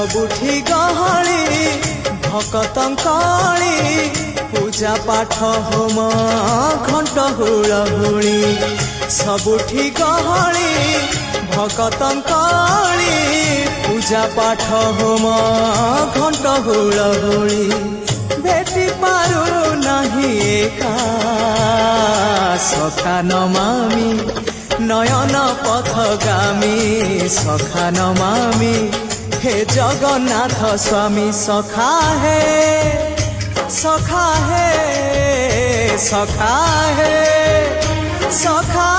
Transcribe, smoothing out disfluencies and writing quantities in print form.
सबुठी गहली भकतंकली पूजा पाठ होम घंट हुलहुली सबुठी गहली भकतंकली पूजा पाठ होम घंट हुलहुली भेटी पारु नहीं एका सखा नमामि नयन पथगामी सखा नमामि हे जगन्नाथ स्वामी सखा है सखा है सखा है सखा